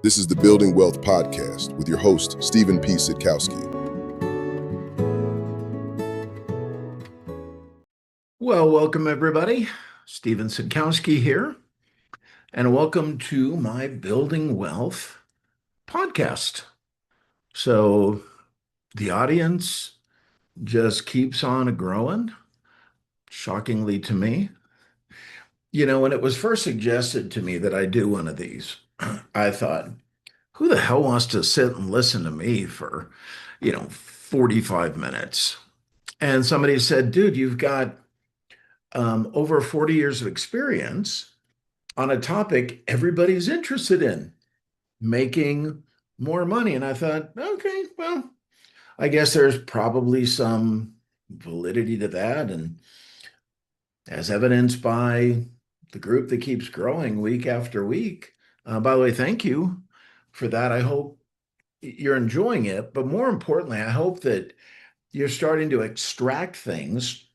This is the Building Wealth Podcast with your host, Stephen P. Sitkowski. Well, welcome everybody. Stephen Sitkowski here, and welcome to my Building Wealth podcast. So the audience just keeps on growing, shockingly to me. When it was first suggested to me that I do one of these, I thought, who the hell wants to sit and listen to me for, 45 minutes? And somebody said, dude, you've got over 40 years of experience on a topic everybody's interested in, making more money. And I thought, okay, well, I guess there's probably some validity to that. And as evidenced by the group that keeps growing week after week. By the way, thank you for that. I hope you're enjoying it. But more importantly, I hope that you're starting to extract things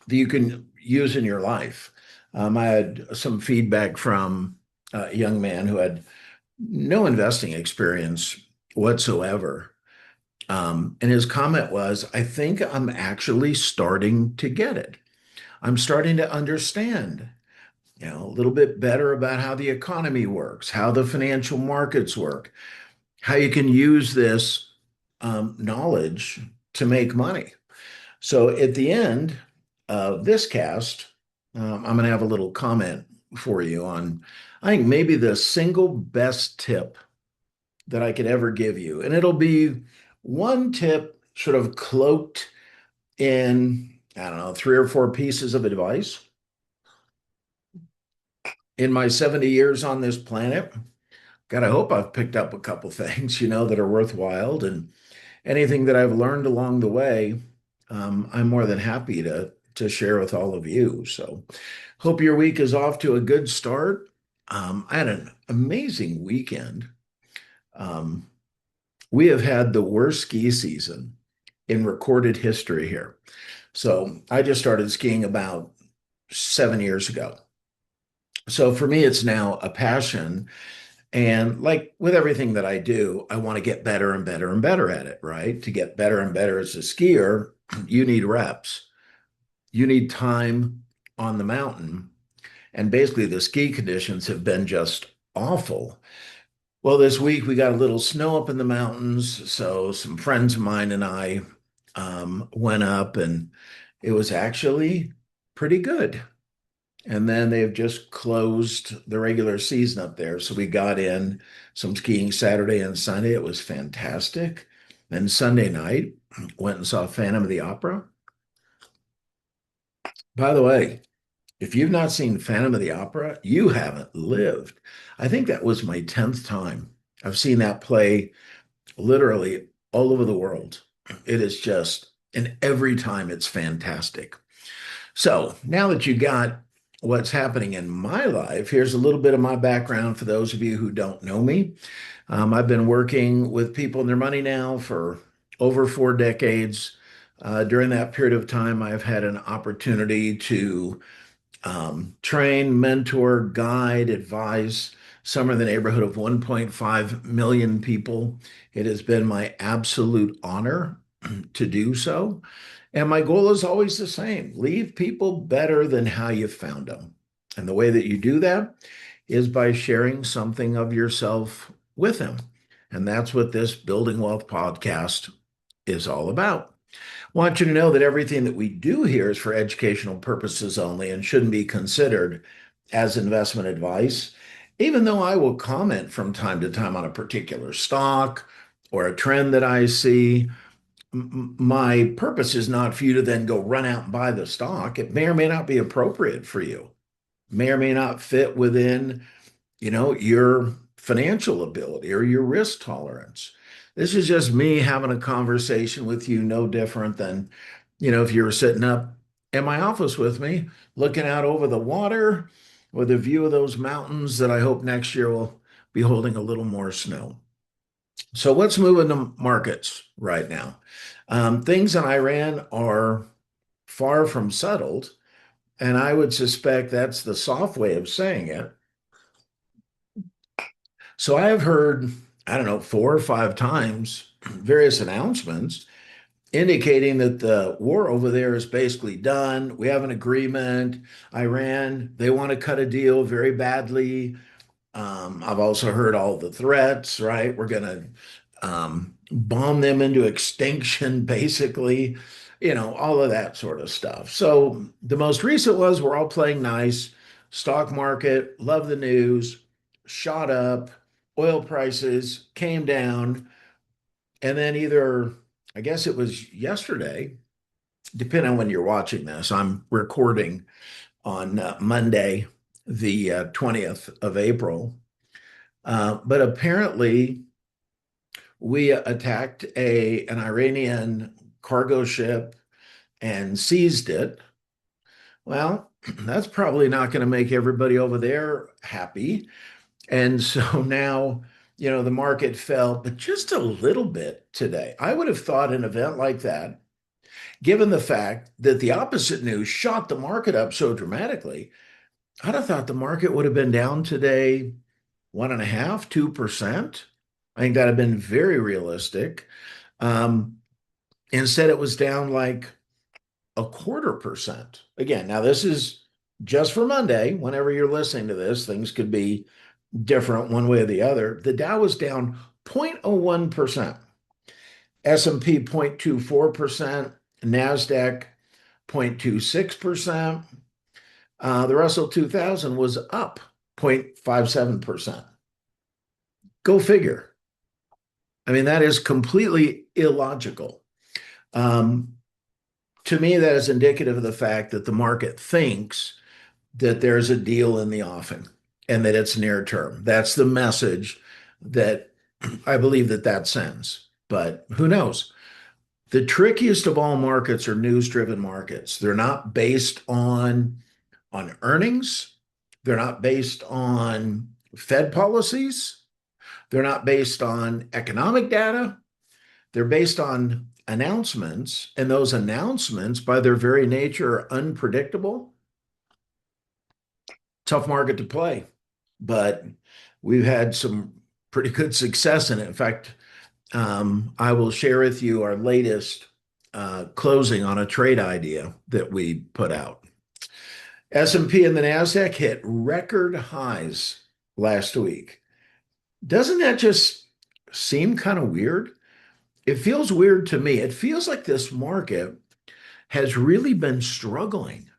that you can use in your life. I had some feedback from a young man who had no investing experience whatsoever. And his comment was, I think I'm actually starting to get it. I'm starting to understand, a little bit better about how the economy works, how the financial markets work, how you can use this knowledge to make money. So at the end of this cast, I'm going to have a little comment for you on, I think, maybe the single best tip that I could ever give you. And it'll be one tip sort of cloaked in, I don't know, three or four pieces of advice. In my 70 years on this planet, God, I hope I've picked up a couple things, that are worthwhile. And anything that I've learned along the way, I'm more than happy to share with all of you. So hope your week is off to a good start. I had an amazing weekend. We have had the worst ski season in recorded history here. So I just started skiing about 7 years ago. So for me, it's now a passion. And like with everything that I do, I want to get better and better and better at it, right? To get better and better as a skier, you need reps. You need time on the mountain. And basically, the ski conditions have been just awful. Well, this week we got a little snow up in the mountains. So some friends of mine and I went up, and it was actually pretty good. And then they've just closed the regular season up there. So we got in some skiing Saturday and Sunday. It was fantastic. Then Sunday night, went and saw Phantom of the Opera. By the way, if you've not seen Phantom of the Opera, you haven't lived. I think that was my 10th time. I've seen that play literally all over the world. It is just, and every time it's fantastic. So now that you got what's happening in my life, here's a little bit of my background for those of you who don't know me. I've been working with people and their money now for over 4 decades. During that period of time, I've had an opportunity to train, mentor, guide, advise somewhere in the neighborhood of 1.5 million people. It has been my absolute honor to do so. And my goal is always the same: leave people better than how you found them. And the way that you do that is by sharing something of yourself with them. And that's what this Building Wealth podcast is all about. I want you to know that everything that we do here is for educational purposes only and shouldn't be considered as investment advice, even though I will comment from time to time on a particular stock or a trend that I see. My purpose is not for you to then go run out and buy the stock. It may or may not be appropriate for you, may or may not fit within, your financial ability or your risk tolerance. This is just me having a conversation with you, no different than, if you were sitting up in my office with me, looking out over the water with a view of those mountains that I hope next year will be holding a little more snow. So what's moving the markets right now? Things in Iran are far from settled, and I would suspect that's the soft way of saying it. So I have heard, I don't know, 4 or 5 times various announcements indicating that the war over there is basically done. We have an agreement. Iran, they want to cut a deal very badly. I've also heard all the threats, right? We're going to bomb them into extinction, basically, all of that sort of stuff. So the most recent was we're all playing nice. Stock market, love the news, shot up, oil prices came down. And then either, I guess it was yesterday, depending on when you're watching this, I'm recording on Monday, the 20th of April. But apparently, we attacked an Iranian cargo ship and seized it. Well, that's probably not going to make everybody over there happy. And so now, the market fell, but just a little bit today. I would have thought an event like that, given the fact that the opposite news shot the market up so dramatically, I'd have thought the market would have been down today 1.5%, 2%. I think that'd have been very realistic. Um, Instead, it was down like 0.25%. Again, now this is just for Monday. Whenever you're listening to this, things could be different one way or the other. The Dow was down 0.01%, S&P 0.24%, NASDAQ 0.26%. The Russell 2000 was up 0.57%. Go figure. I mean, that is completely illogical. To me, that is indicative of the fact that the market thinks that there's a deal in the offing and that it's near term. That's the message that I believe that sends. But who knows? The trickiest of all markets are news-driven markets. They're not based on earnings. They're not based on Fed policies. They're not based on economic data. They're based on announcements, and those announcements, by their very nature, are unpredictable. Tough market to play, but we've had some pretty good success in it. In fact, I will share with you our latest closing on a trade idea that we put out. S&P and the NASDAQ hit record highs last week. Doesn't that just seem kind of weird? It feels weird to me. It feels like this market has really been struggling.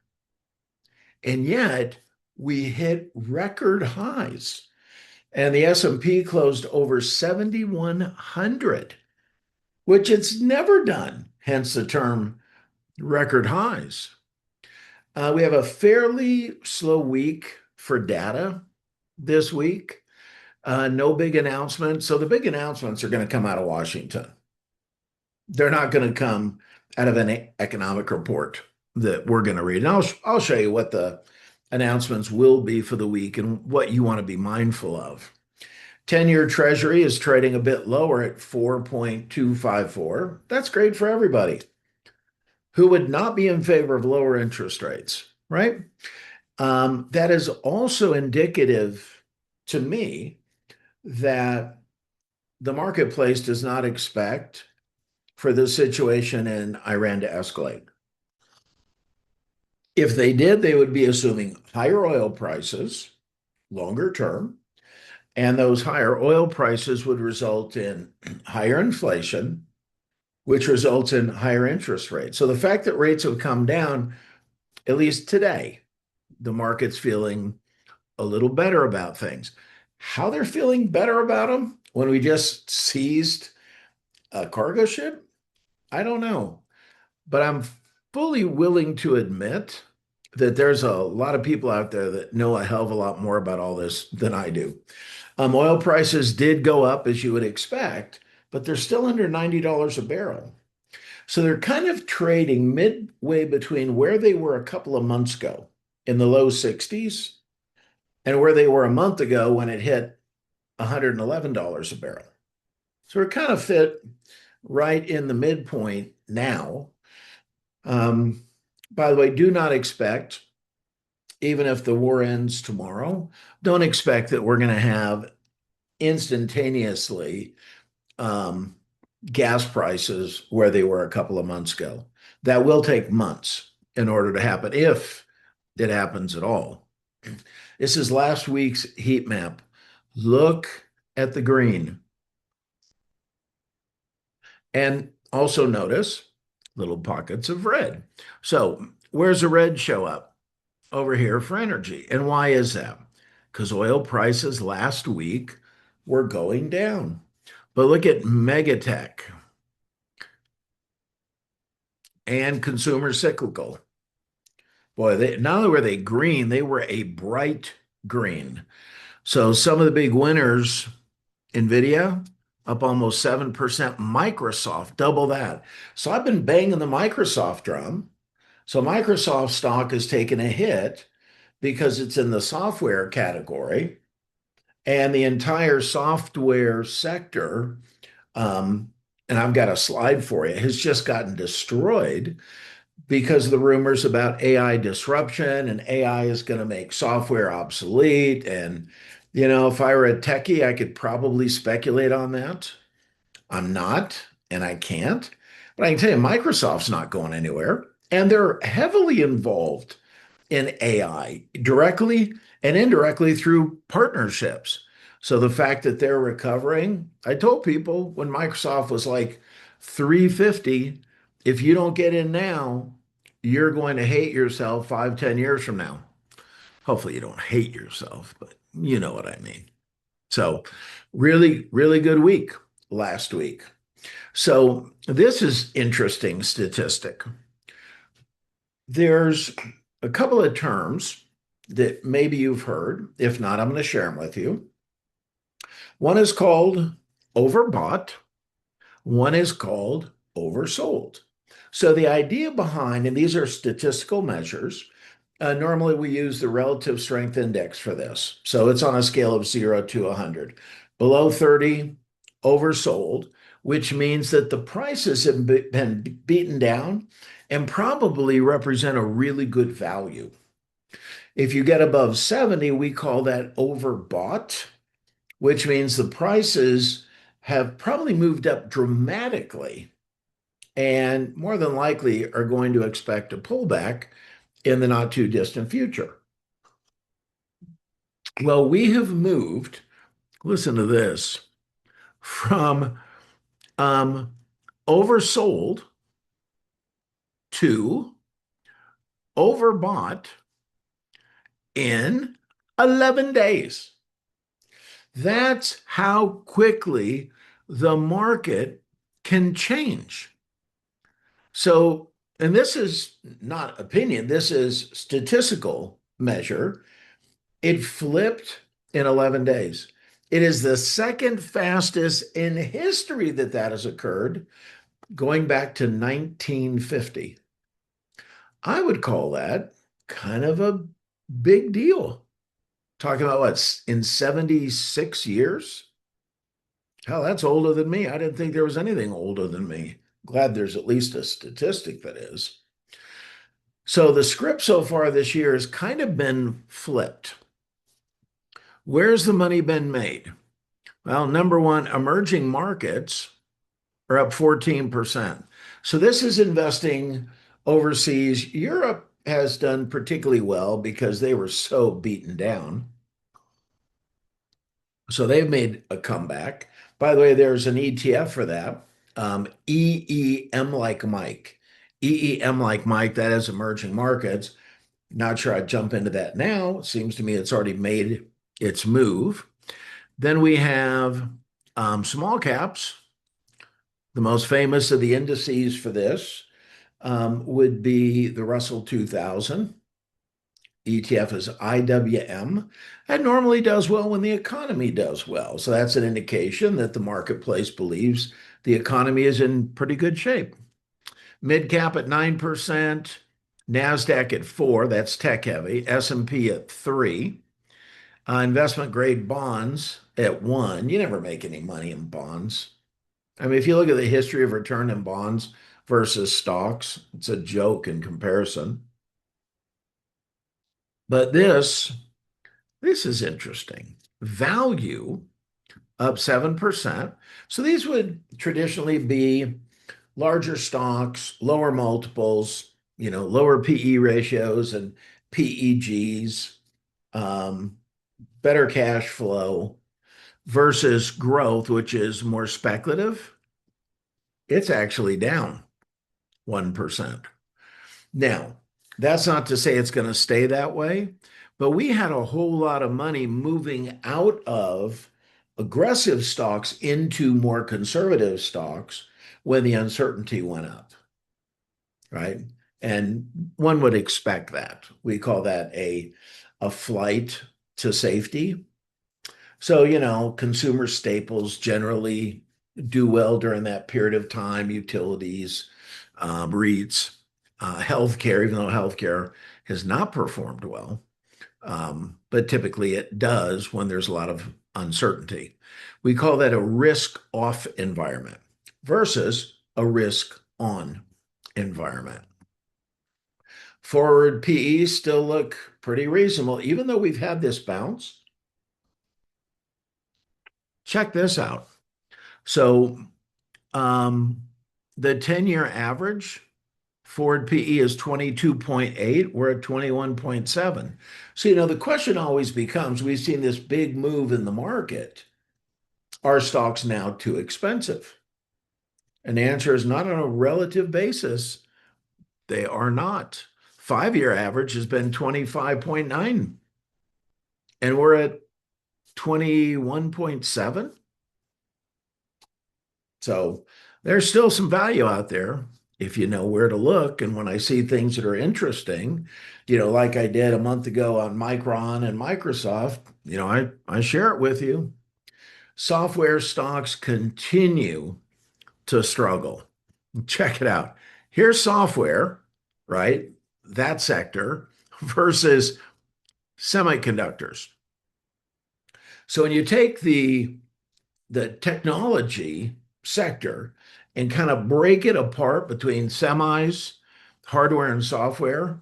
And yet we hit record highs. And the S&P closed over 7,100, which it's never done, hence the term record highs. We have a fairly slow week for data this week. No big announcements. So the big announcements are going to come out of Washington. They're not going to come out of an economic report that we're going to read. And I'll show you what the announcements will be for the week and what you want to be mindful of. 10-year Treasury is trading a bit lower at 4.254. That's great for everybody. Who would not be in favor of lower interest rates, right? That is also indicative to me that the marketplace does not expect for the situation in Iran to escalate. If they did, they would be assuming higher oil prices longer term, and those higher oil prices would result in higher inflation, which results in higher interest rates. So the fact that rates have come down, at least today, the market's feeling a little better about things. How they're feeling better about them when we just seized a cargo ship, I don't know. But I'm fully willing to admit that there's a lot of people out there that know a hell of a lot more about all this than I do. Oil prices did go up, as you would expect, but they're still under $90 a barrel. So they're kind of trading midway between where they were a couple of months ago in the low 60s and where they were a month ago when it hit $111 a barrel. So we're kind of fit right in the midpoint now. By the way, do not expect, even if the war ends tomorrow, don't expect that we're going to have instantaneously um, gas prices where they were a couple of months ago. That will take months in order to happen, if it happens at all. This is last week's heat map. Look at the green. And also notice little pockets of red. So where's the red show up? Over here for energy. And why is that? Because oil prices last week were going down. But look at megatech and consumer cyclical. Boy, not only were they green, they were a bright green. So some of the big winners, NVIDIA up almost 7%, Microsoft double that. So I've been banging the Microsoft drum. So Microsoft stock has taken a hit because it's in the software category, and the entire software sector, um, and I've got a slide for you, has just gotten destroyed because of the rumors about AI disruption, and AI is going to make software obsolete. And, if I were a techie, I could probably speculate on that. I'm not, and I can't. But I can tell you, Microsoft's not going anywhere. And they're heavily involved in AI directly and indirectly through partnerships. So the fact that they're recovering, I told people when Microsoft was like 350, if you don't get in now, you're going to hate yourself 5, 10 years from now. Hopefully you don't hate yourself, but you know what I mean. So really, really good week last week. So this is interesting statistic. There's a couple of terms that maybe you've heard. If not, I'm going to share them with you. One is called overbought. One is called oversold. So the idea behind, and these are statistical measures, normally we use the relative strength index for this. So it's on a scale of 0 to 100. Below 30, oversold, which means that the prices have been beaten down and probably represent a really good value. If you get above 70, we call that overbought, which means the prices have probably moved up dramatically and more than likely are going to expect a pullback in the not too distant future. Well, we have moved, listen to this, from oversold to overbought in 11 days. That's how quickly the market can change. So, and this is not opinion, this is statistical measure. It flipped in 11 days. It is the second fastest in history that has occurred, going back to 1950. I would call that kind of a big deal. Talking about what, in 76 years? Hell, that's older than me. I didn't think there was anything older than me. Glad there's at least a statistic that is. So the script so far this year has kind of been flipped. Where's the money been made? Well, number one, emerging markets are up 14%. So this is investing overseas. Europe has done particularly well because they were so beaten down. So they've made a comeback. By the way, there's an ETF for that. EEM like Mike. EEM like Mike, that is emerging markets. Not sure I'd jump into that now. It seems to me it's already made its move. Then we have small caps. The most famous of the indices for this would be the Russell 2000. ETF is IWM. That normally does well when the economy does well. So that's an indication that the marketplace believes the economy is in pretty good shape. Mid cap at 9%, NASDAQ at 4%, that's tech heavy, S&P at 3%, investment grade bonds at 1%. You never make any money in bonds. I mean, if you look at the history of return in bonds versus stocks, it's a joke in comparison. But this is interesting. Value up 7%. So these would traditionally be larger stocks, lower multiples, lower PE ratios and PEGs, um, better cash flow versus growth, which is more speculative. It's actually down 1%. Now, that's not to say it's going to stay that way, but we had a whole lot of money moving out of aggressive stocks into more conservative stocks when the uncertainty went up, right? And one would expect that. We call that a flight to safety. So, consumer staples generally do well during that period of time, utilities, REITs, healthcare, even though healthcare has not performed well. But typically it does when there's a lot of uncertainty. We call that a risk off environment versus a risk on environment. Forward PEs still look pretty reasonable, even though we've had this bounce. Check this out. So the 10-year average forward PE is 22.8. We're at 21.7. So, the question always becomes, we've seen this big move in the market. Are stocks now too expensive? And the answer is not on a relative basis. They are not. 5-year average has been 25.9, and we're at 21.7. So there's still some value out there if you know where to look. And when I see things that are interesting, like I did a month ago on Micron and Microsoft, I share it with you. Software stocks continue to struggle. Check it out. Here's software, right? That sector versus semiconductors. So when you take the technology sector and kind of break it apart between semis, hardware, and software,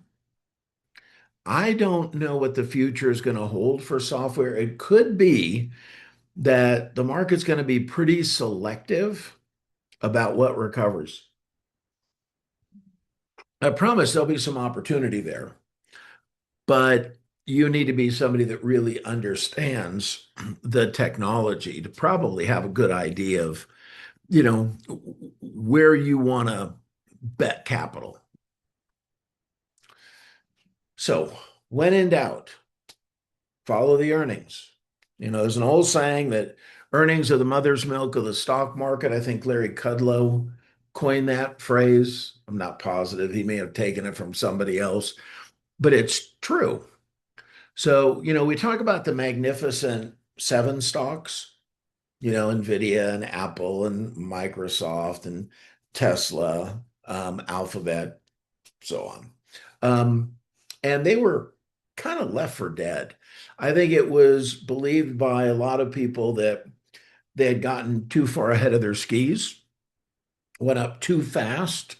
I don't know what the future is going to hold for software. It could be that the market's going to be pretty selective about what recovers. I promise there'll be some opportunity there, but you need to be somebody that really understands the technology to probably have a good idea of, where you want to bet capital. So when in doubt, follow the earnings. There's an old saying that earnings are the mother's milk of the stock market. I think Larry Kudlow coined that phrase. I'm not positive. He may have taken it from somebody else, but it's true. So, we talk about the magnificent seven stocks, NVIDIA and Apple and Microsoft and Tesla, Alphabet, so on. And they were kind of left for dead. I think it was believed by a lot of people that they had gotten too far ahead of their skis, went up too fast,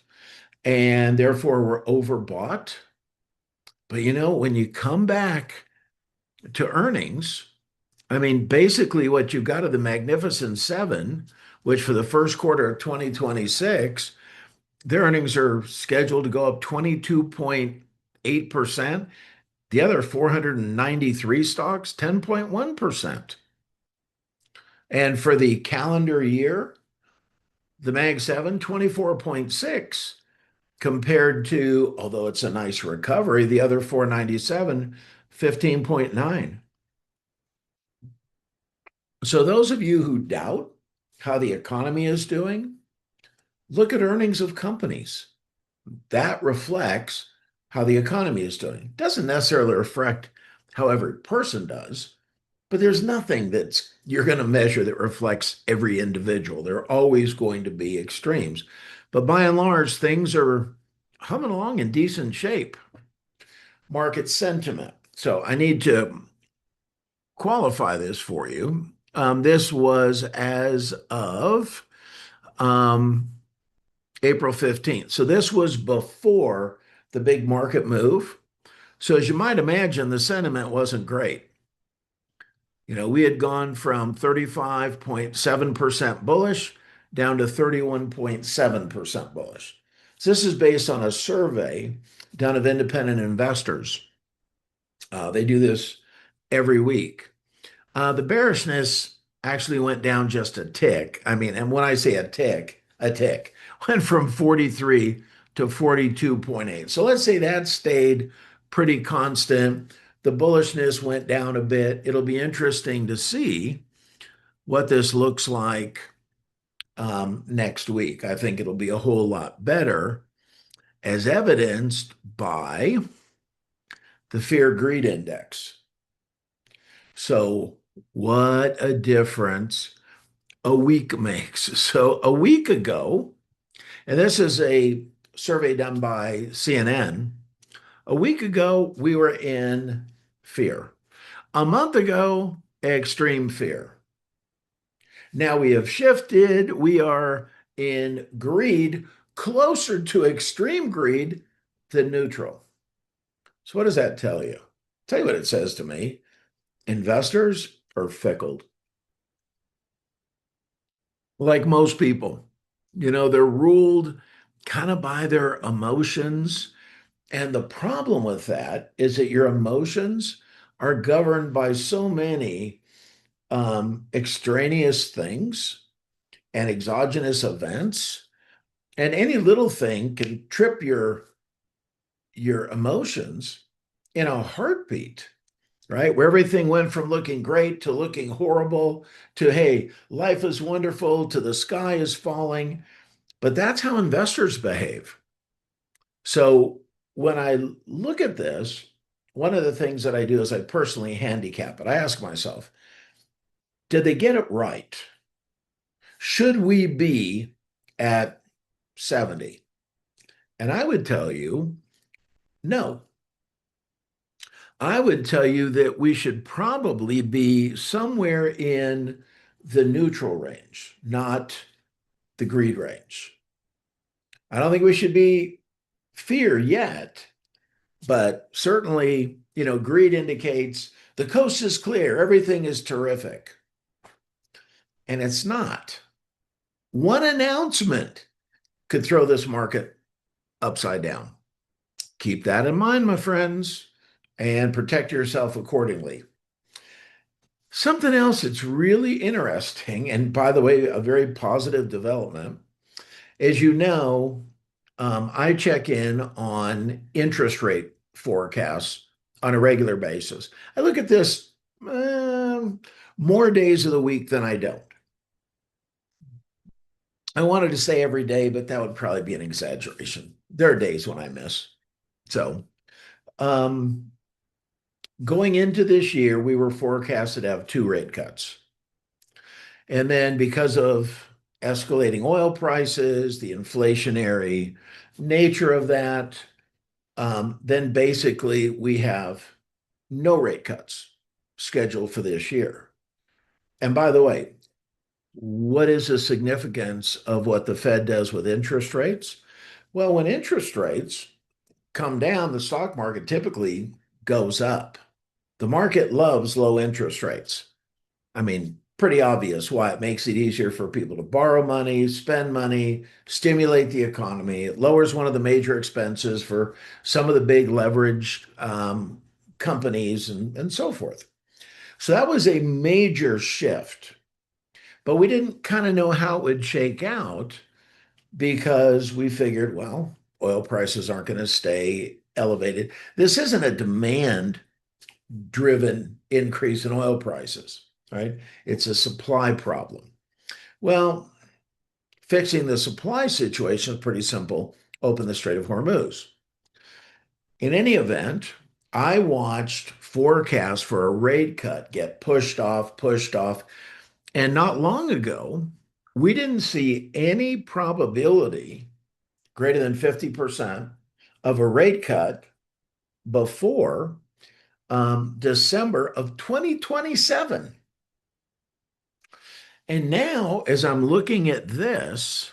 and therefore were overbought. But when you come back to earnings, I mean, basically what you've got are the Magnificent Seven, which for the first quarter of 2026, their earnings are scheduled to go up 22.8%. The other 493 stocks, 10.1%. And for the calendar year, the Mag 7, 24.6 compared to, although it's a nice recovery, the other 497, 15.9. So those of you who doubt how the economy is doing, look at earnings of companies. That reflects how the economy is doing. It doesn't necessarily reflect how every person does, but there's nothing that's you're going to measure that reflects every individual. There are always going to be extremes. But by and large, things are humming along in decent shape. Market sentiment. So I need to qualify this for you. This was as of April 15th. So this was before the big market move. So as you might imagine, the sentiment wasn't great. We had gone from 35.7% bullish down to 31.7% bullish. So this is based on a survey done of independent investors. They do this every week. The bearishness actually went down just a tick. I mean, and when I say a tick went from 43 to 42.8. So let's say that stayed pretty constant. The bullishness went down a bit. It'll be interesting to see what this looks like next week. I think it'll be a whole lot better, as evidenced by the fear greed index. So, what a difference a week makes. So, a week ago, and this is a survey done by CNN, a week ago, we were in fear. A month ago, extreme fear. Now we have shifted. We are in greed, closer to extreme greed than neutral. So, what does that tell you? Tell you what it says to me. Investors are fickle, like most people. They're ruled kind of by their emotions. And the problem with that is that your emotions are governed by so many extraneous things and exogenous events. And any little thing can trip your emotions in a heartbeat, right? Where everything went from looking great to looking horrible to, hey, life is wonderful to the sky is falling. But that's how investors behave. So when I look at this, one of the things that I do is I personally handicap it. I ask myself, did they get it right? Should we be at 70? And I would tell you, no. I would tell you that we should probably be somewhere in the neutral range, not the greed range. I don't think we should be fear yet, but certainly, greed indicates the coast is clear, everything is terrific. And it's not. One announcement could throw this market upside down. Keep that in mind, my friends, and protect yourself accordingly. Something else that's really interesting, and by the way, a very positive development, as you know, I check in on interest rate forecasts on a regular basis. I look at this more days of the week than I don't. I wanted to say every day, but that would probably be an exaggeration. There are days when I miss. So, um, going into this year, we were forecasted to have two rate cuts. And then because of escalating oil prices, the inflationary nature of that, then basically we have no rate cuts scheduled for this year. And by the way, what is the significance of what the Fed does with interest rates? Well, when interest rates come down, the stock market typically goes up. The market loves low interest rates. I mean, pretty obvious why. It makes it easier for people to borrow money, spend money, stimulate the economy. It lowers one of the major expenses for some of the big leverage companies and so forth. So that was a major shift. But we didn't kind of know how it would shake out because we figured, well, oil prices aren't going to stay elevated. This isn't a demand driven increase in oil prices, right? It's a supply problem. Well, fixing the supply situation is pretty simple. Open the Strait of Hormuz. In any event, I watched forecasts for a rate cut get pushed off. And not long ago, we didn't see any probability greater than 50% of a rate cut before December of 2027. And now, as I'm looking at this,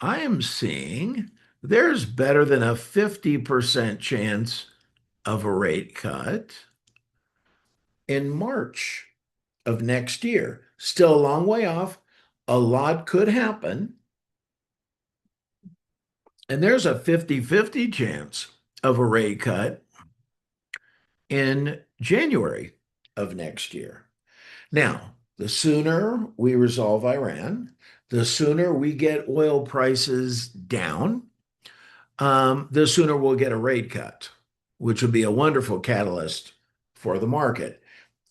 I am seeing there's better than a 50% chance of a rate cut in March. of next year. Still a long way off. A lot could happen. And there's a 50-50 chance of a rate cut in January of next year. Now, the sooner we resolve Iran, the sooner we get oil prices down, the sooner we'll get a rate cut, which would be a wonderful catalyst for the market.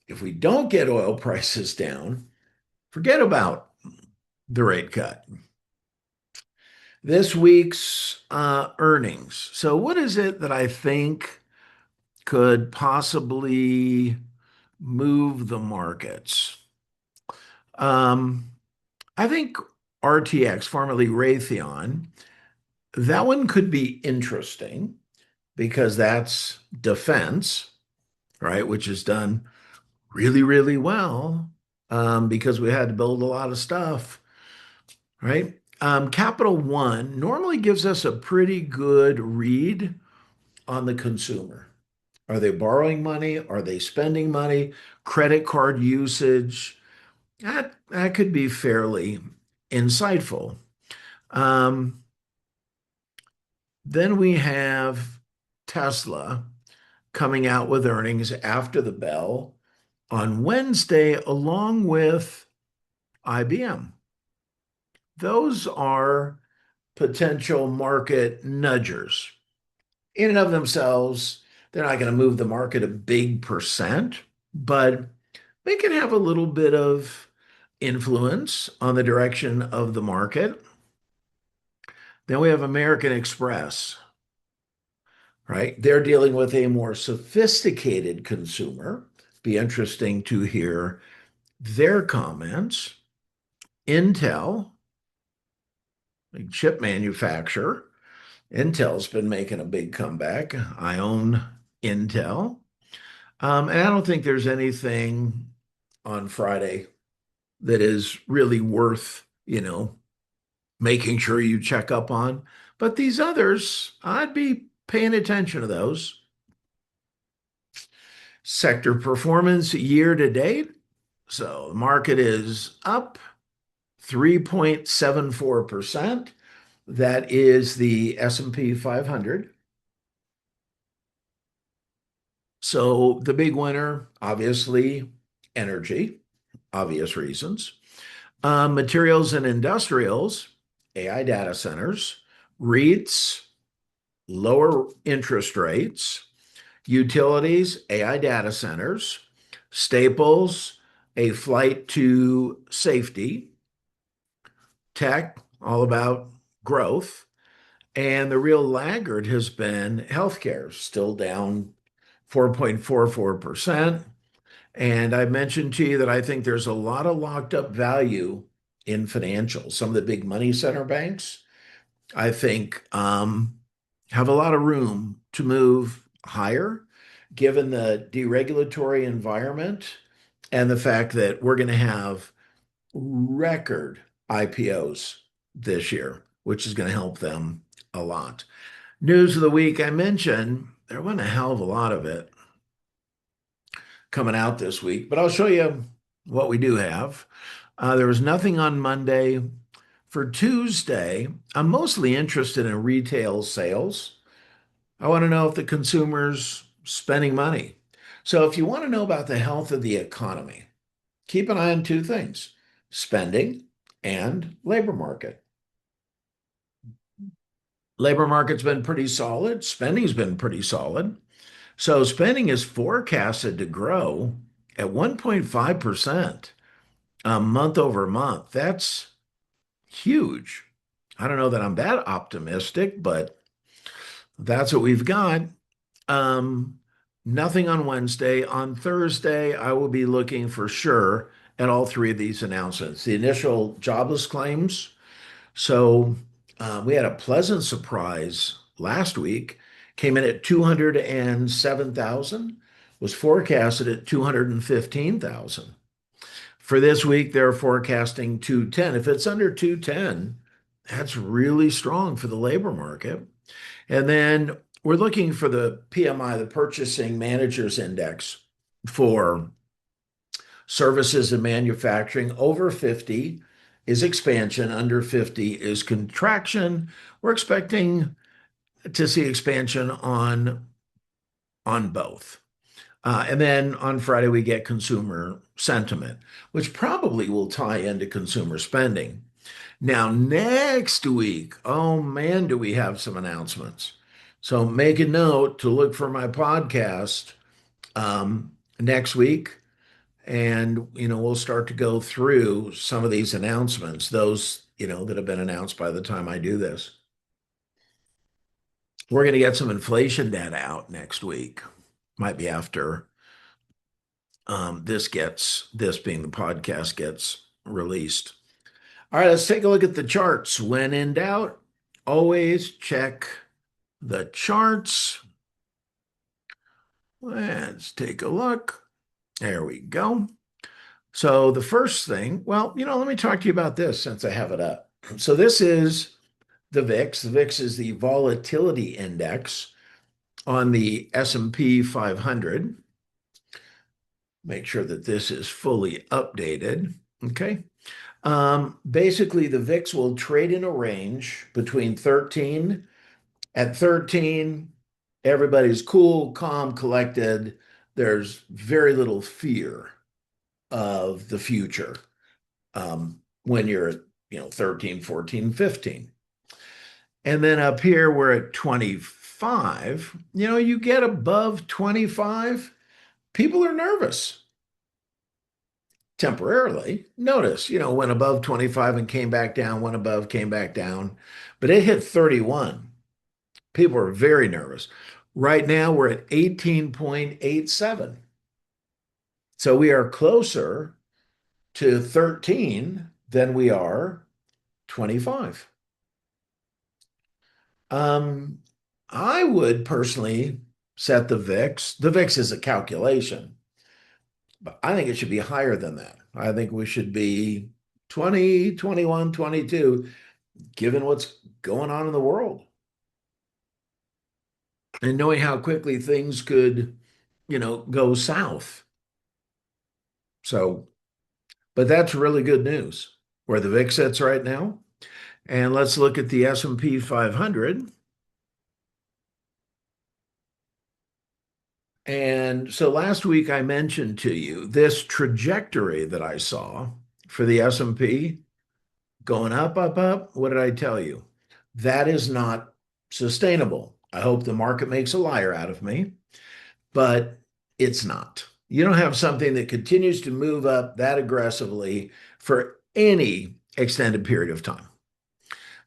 If we don't get oil prices down, forget about the rate cut. This week's earnings. So, what is it that I think could possibly move the markets? Um, I think RTX, formerly Raytheon, that one could be interesting because that's defense, right? Which is done really, really well because we had to build a lot of stuff, right? Capital One normally gives us a pretty good read on the consumer. Are they borrowing money? Are they spending money? Credit card usage? That could be fairly insightful. Um, then we have Tesla coming out with earnings after the bell on Wednesday, along with IBM. Those are potential market nudgers. In and of themselves, they're not going to move the market a big percent, but they can have a little bit of influence on the direction of the market. Then we have American Express, right? They're dealing with a more sophisticated consumer. Be interesting to hear their comments. Intel, a chip manufacturer, Intel's been making a big comeback. I own Intel. And I don't think there's anything on Friday that is really worth, making sure you check up on. But these others, I'd be paying attention to those. Sector performance year to date. So the market is up 3.74%. That is the S&P 500. So the big winner, obviously, energy, obvious reasons. Materials and industrials, AI data centers, REITs, lower interest rates, utilities, AI data centers, staples, a flight to safety, tech, all about growth. And the real laggard has been healthcare, still down 4.44%. And I mentioned to you that I think there's a lot of locked up value in financials. Some of the big money center banks, I think, have a lot of room to move higher, given the deregulatory environment and the fact that we're going to have record IPOs this year, which is going to help them a lot. News of the week, I mentioned there wasn't a hell of a lot of it coming out this week, but I'll show you what we do have. There was nothing on Monday. For Tuesday, I'm mostly interested in retail sales. I want to know if the consumer's spending money. So if you want to know about the health of the economy, keep an eye on two things: spending and labor market. Labor market's been pretty solid. Spending's been pretty solid. So spending is forecasted to grow at 1.5% month over month. That's huge. I don't know that I'm that optimistic, but that's what we've got. Um, Nothing on Wednesday. On Thursday, I will be looking for sure at all three of these announcements. The initial jobless claims. So we had a pleasant surprise last week. Came in at 207,000, was forecasted at 215,000. For this week, they're forecasting 210. If it's under 210, that's really strong for the labor market. And then we're looking for the PMI, the Purchasing Managers Index, for Services and manufacturing over 50 is expansion, under 50 is contraction. We're expecting to see expansion on both. And then on Friday, we get consumer sentiment, which probably will tie into consumer spending. Now, next week, oh man, do we have some announcements. So make a note to look for my podcast next week. And, we'll start to go through some of these announcements, those, that have been announced by the time I do this. We're going to get some inflation data out next week. Might be after this being the podcast gets released. All right, let's take a look at the charts. When in doubt, always check the charts. Let's take a look. There we go. So the first thing, well, let me talk to you about this since I have it up. So this is the VIX. The VIX is the volatility index on the S&P 500. Make sure that this is fully updated. Okay. Basically, the VIX will trade in a range between 13. At 13, everybody's cool, calm, collected. There's very little fear of the future when you're at 13, 14, 15. And then up here, we're at 25. You get above 25, people are nervous temporarily. Notice, went above 25 and came back down, went above, came back down, but it hit 31. People are very nervous. Right now, we're at 18.87. So we are closer to 13 than we are 25. I would personally set the VIX. The VIX is a calculation, but I think it should be higher than that. I think we should be 20, 21, 22, given what's going on in the world. And knowing how quickly things could, go south. So, but that's really good news where the VIX sits right now. And let's look at the S&P 500. And so last week I mentioned to you this trajectory that I saw for the S&P going up, up, up. What did I tell you? That is not sustainable. I hope the market makes a liar out of me, but it's not. You don't have something that continues to move up that aggressively for any extended period of time.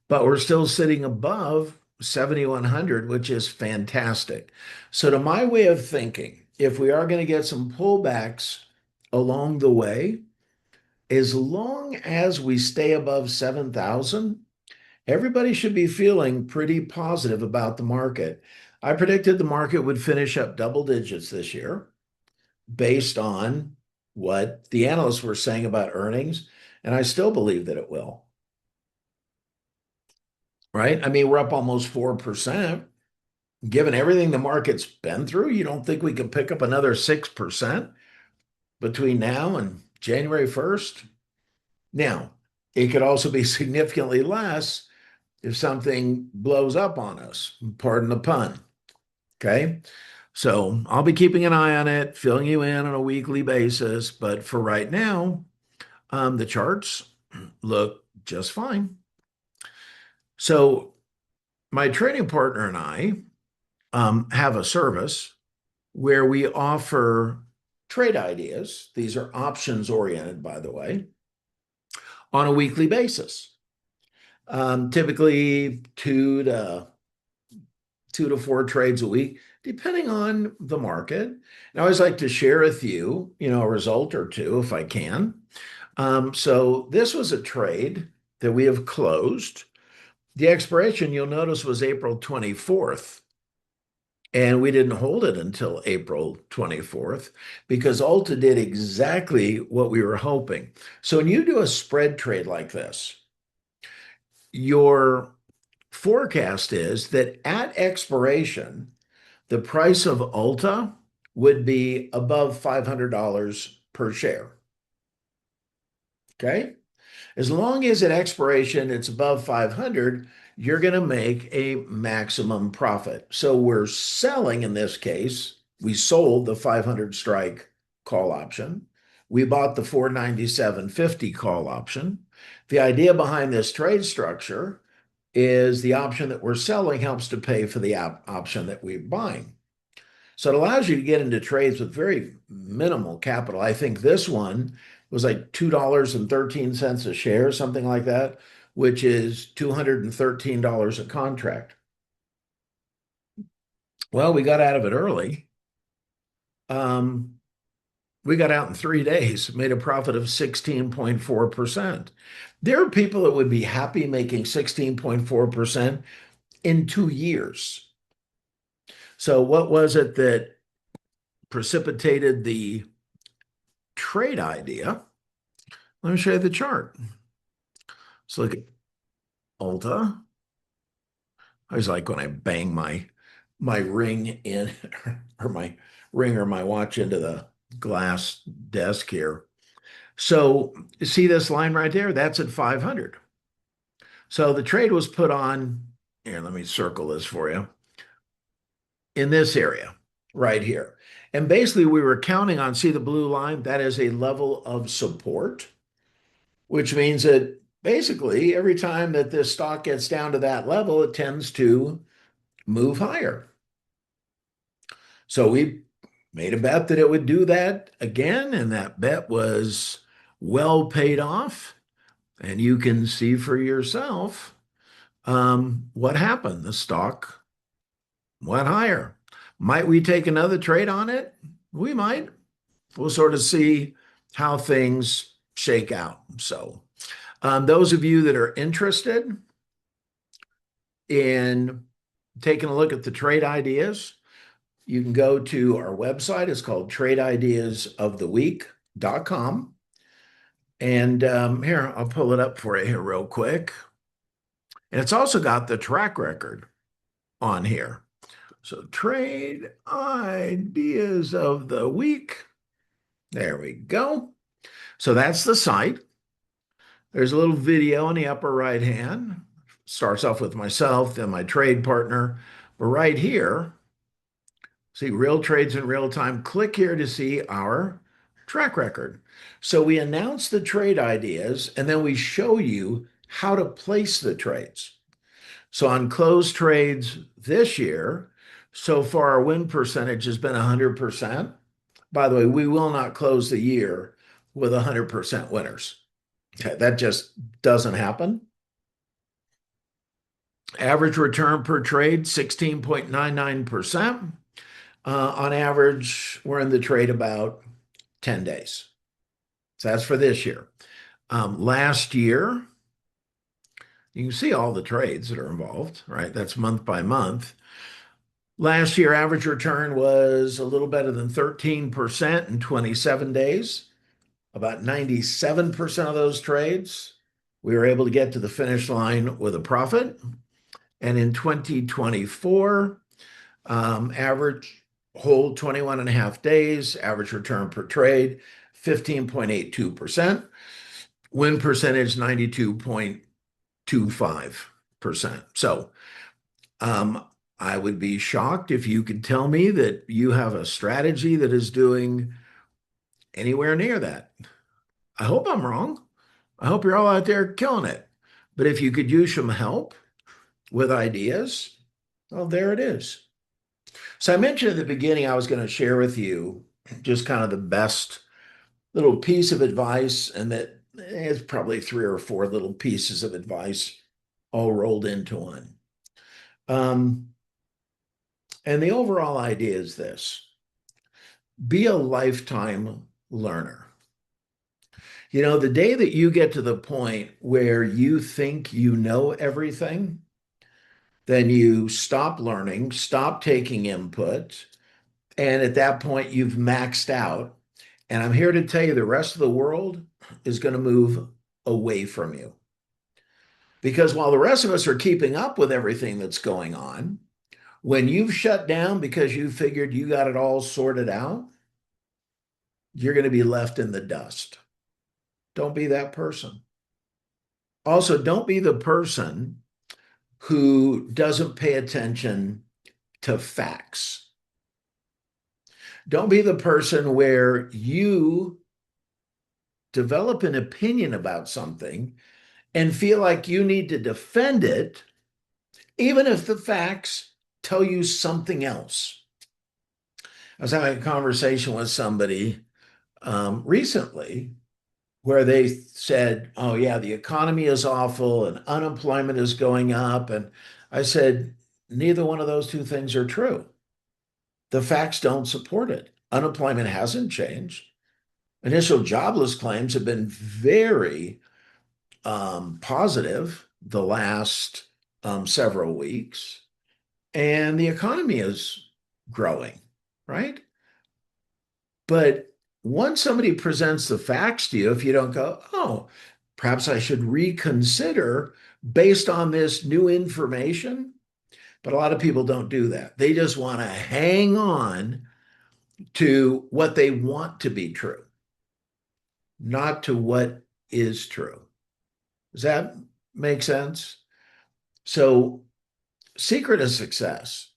But we're still sitting above 7,100, which is fantastic. So to my way of thinking, if we are going to get some pullbacks along the way, as long as we stay above 7,000, everybody should be feeling pretty positive about the market. I predicted the market would finish up double digits this year based on what the analysts were saying about earnings, and I still believe that it will. Right? I mean, we're up almost 4%. Given everything the market's been through, you don't think we could pick up another 6% between now and January 1st? Now, it could also be significantly less if something blows up on us, pardon the pun. Okay. So I'll be keeping an eye on it, filling you in on a weekly basis. But for right now, the charts look just fine. So my trading partner and I have a service where we offer trade ideas. These are options oriented, by the way, on a weekly basis. Typically two to four trades a week, depending on the market. And I always like to share with you, a result or two if I can. So this was a trade that we have closed. The expiration, you'll notice, was April 24th. And we didn't hold it until April 24th because Ulta did exactly what we were hoping. So when you do a spread trade like this, your forecast is that at expiration, the price of Ulta would be above $500 per share. Okay. As long as at expiration it's above 500, you're going to make a maximum profit. So we're selling in this case. We sold the 500 strike call option. We bought the 497.50 call option. The idea behind this trade structure is the option that we're selling helps to pay for the option that we're buying. So it allows you to get into trades with very minimal capital. I think this one was like $2.13 a share, something like that, which is $213 a contract. Well, we got out of it early. We got out in 3 days, made a profit of 16.4%. There are people that would be happy making 16.4% in 2 years. So what was it that precipitated the trade idea? Let me show you the chart. Let's look at Ulta. I always like when I bang my ring in or my ring or my watch into the glass desk here. So you see this line right there? That's at 500. So the trade was put on, here, let me circle this for you, in this area right here. And basically we were counting on, see the blue line? That is a level of support, which means that basically every time that this stock gets down to that level, it tends to move higher. So we made a bet that it would do that again, and that bet was well paid off. And you can see for yourself what happened. The stock went higher. Might we take another trade on it? We might. We'll sort of see how things shake out. So those of you that are interested in taking a look at the trade ideas, you can go to our website. It's called tradeideasoftheweek.com. And here, I'll pull it up for you here real quick. And it's also got the track record on here. So trade ideas of the week. There we go. So that's the site. There's a little video in the upper right hand. Starts off with myself, then my trade partner. But right here, see real trades in real time. Click here to see our track record. So we announce the trade ideas and then we show you how to place the trades. So on closed trades this year, so far our win percentage has been 100%. By the way, we will not close the year with 100% winners. Okay, that just doesn't happen. Average return per trade, 16.99%. On average, we're in the trade about 10 days. So that's for this year. Last year, you can see all the trades that are involved, right? That's month by month. Last year, average return was a little better than 13% in 27 days. About 97% of those trades, we were able to get to the finish line with a profit. And in 2024, average hold 21 and a half days, average return per trade, 15.82%. Win percentage, 92.25%. So I would be shocked if you could tell me that you have a strategy that is doing anywhere near that. I hope I'm wrong. I hope you're all out there killing it. But if you could use some help with ideas, well, there it is. So I mentioned at the beginning I was going to share with you just kind of the best little piece of advice, and that it's probably 3 or 4 little pieces of advice all rolled into one. And the overall idea is this: be a lifetime learner. You know, the day that you get to the point where you think you know everything, then you stop learning, stop taking input, and at that point you've maxed out. And I'm here to tell you the rest of the world is going to move away from you. Because while the rest of us are keeping up with everything that's going on, when you've shut down because you figured you got it all sorted out, you're going to be left in the dust. Don't be that person. Also, don't be the person who doesn't pay attention to facts. Don't be the person where you develop an opinion about something and feel like you need to defend it, even if the facts tell you something else. I was having a conversation with somebody recently where they said, oh, yeah, the economy is awful and unemployment is going up. And I said, neither one of those two things are true. The facts don't support it. Unemployment hasn't changed. Initial jobless claims have been very positive the last several weeks, and the economy is growing, right? But once somebody presents the facts to you, if you don't go, oh, perhaps I should reconsider based on this new information. But a lot of people don't do that. They just want to hang on to what they want to be true, not to what is true. Does that make sense? So, secret of success,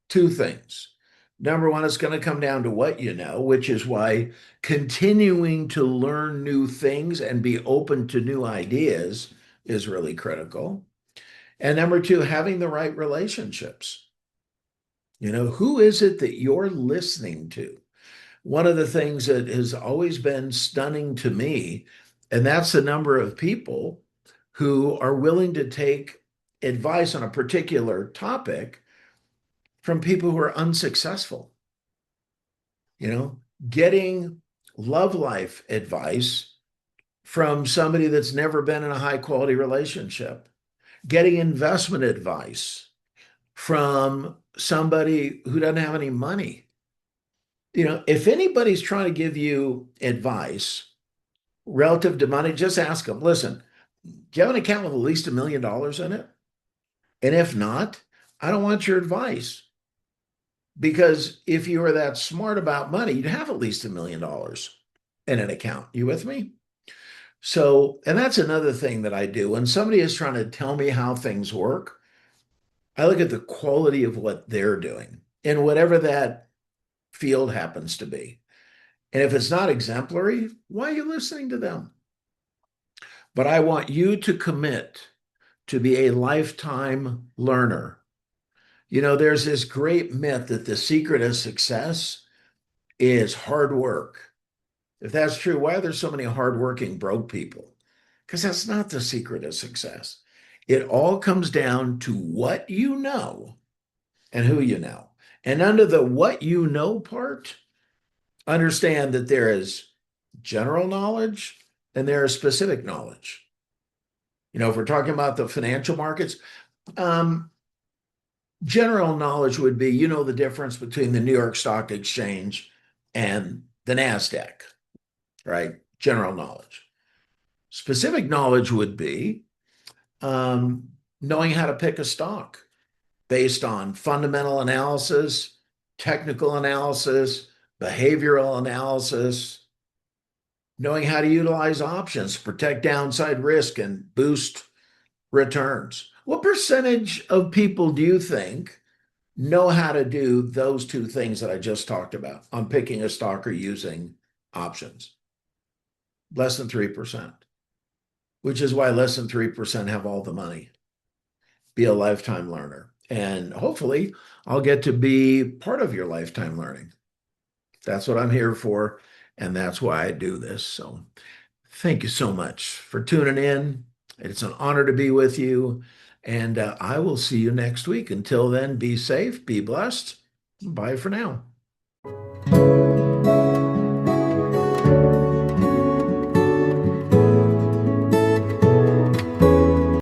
two things. Number one, it's going to come down to what you know, which is why continuing to learn new things and be open to new ideas is really critical. And number two, having the right relationships. Who is it that you're listening to? One of the things that has always been stunning to me, and that's the number of people who are willing to take advice on a particular topic from people who are unsuccessful. Getting love life advice from somebody that's never been in a high quality relationship, getting investment advice from somebody who doesn't have any money. If anybody's trying to give you advice relative to money, just ask them, listen, do you have an account with at least $1 million in it? And if not, I don't want your advice. Because if you were that smart about money, you'd have at least $1 million in an account. You with me? So, and that's another thing that I do. When somebody is trying to tell me how things work, I look at the quality of what they're doing in whatever that field happens to be. And if it's not exemplary, why are you listening to them? But I want you to commit to be a lifetime learner. There's this great myth that the secret of success is hard work. If that's true, why are there so many hardworking broke people? Because that's not the secret of success. It all comes down to what you know and who you know. And under the what you know part, understand that there is general knowledge and there is specific knowledge. If we're talking about the financial markets, general knowledge would be, the difference between the New York Stock Exchange and the NASDAQ, right? General knowledge. Specific knowledge would be knowing how to pick a stock based on fundamental analysis, technical analysis, behavioral analysis, knowing how to utilize options, protect downside risk, and boost returns. What percentage of people do you think know how to do those two things that I just talked about on picking a stock or using options? Less than 3%, which is why less than 3% have all the money. Be a lifetime learner. And hopefully I'll get to be part of your lifetime learning. That's what I'm here for. And that's why I do this. So thank you so much for tuning in. It's an honor to be with you. And I will see you next week. Until then, be safe, be blessed. Bye for now.